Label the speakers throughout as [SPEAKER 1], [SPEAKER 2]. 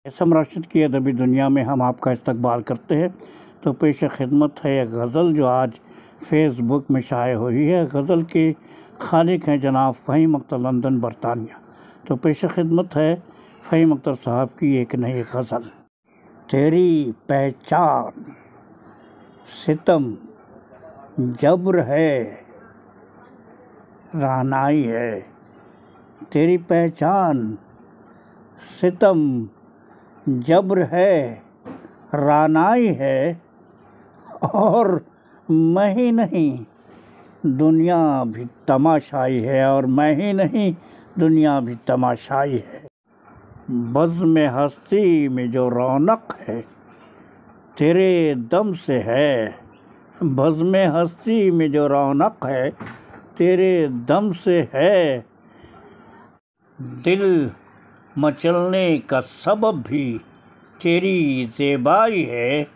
[SPEAKER 1] इसम राशिद की अदबी दुनिया में हम आपका इस्तकबाल करते हैं। तो पेश खिदमत है एक गज़ल जो आज फेसबुक में शाये हुई है। गज़ल के खालिक हैं जनाब फ़हीम अख्तर लंदन बरतानिया। तो पेश खिदमत है फ़हीम अख्तर साहब की एक नई गज़ल। तेरी पहचान सितम जब्र है रानाई है, तेरी पहचान सितम जब्र है रानाई है, और मैं ही नहीं दुनिया भी तमाशाई है, और मैं ही नहीं दुनिया भी तमाशाई है। बज़्म हस्ती में जो रौनक है तेरे दम से है, बज़्म हस्ती में जो रौनक है तेरे दम से है। दिल मचलने का सबब भी तेरी ज़ेबाई है,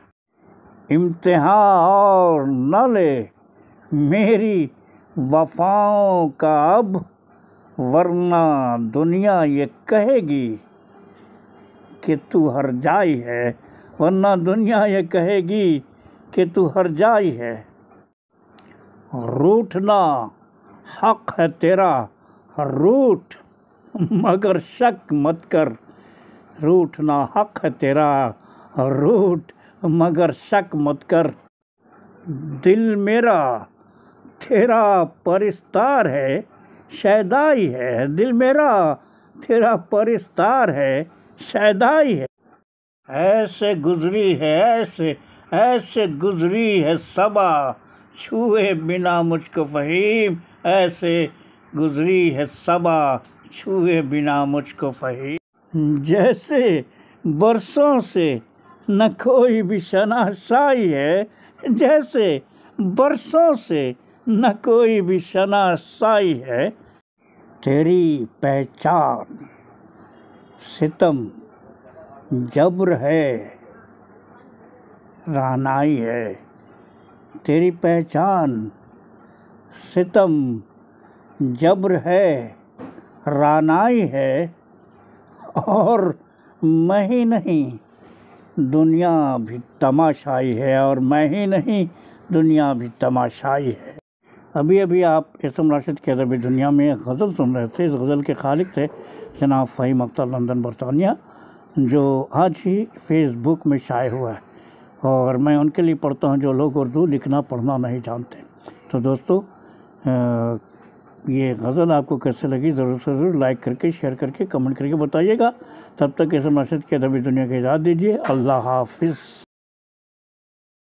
[SPEAKER 1] इम्तिहान और न ले मेरी वफ़ाओं का अब, वरना दुनिया ये कहेगी कि तू हरजाई है, वरना दुनिया ये कहेगी कि तू हरजाई है। रूठना हक़ है तेरा रूठ मगर शक मत कर, रूठना हक़ है तेरा रूठ मगर शक मत कर। दिल मेरा तेरा परिस्तार है शैदाई है, दिल मेरा तेरा परिस्तार है शैदाई है। ऐसे गुजरी है ऐसे गुजरी है सबा, छुए बिना मुझको फ़हीम, ऐसे गुजरी है सबा छुए बिना मुझको फ़हीम। जैसे बरसों से न कोई भी शनासाई है, जैसे बरसों से न कोई भी शनासाई है। तेरी पहचान सितम जब्र है रानाई है, तेरी पहचान सितम जब्र है रानाई है, और मैं ही नहीं दुनिया भी तमाशाई है, और मैं ही नहीं दुनिया भी तमाशाई है। अभी अभी आप इसम राशिद की अदबी दुनिया में एक गज़ल सुन रहे थे। इस गज़ल के खालिक थे जनाब फ़हीम अख्तर लंदन बरतानिया, जो आज ही फेसबुक में शाये हुआ है, और मैं उनके लिए पढ़ता हूँ जो लोग उर्दू लिखना पढ़ना नहीं जानते। तो दोस्तों ये गज़ल आपको कैसे लगी ज़रूर से ज़रूर लाइक करके, शेयर करके, कमेंट करके बताइएगा। तब तक इसम राशिद की अदबी दुनिया की इजाज़त दीजिए। अल्लाह हाफ़िज़।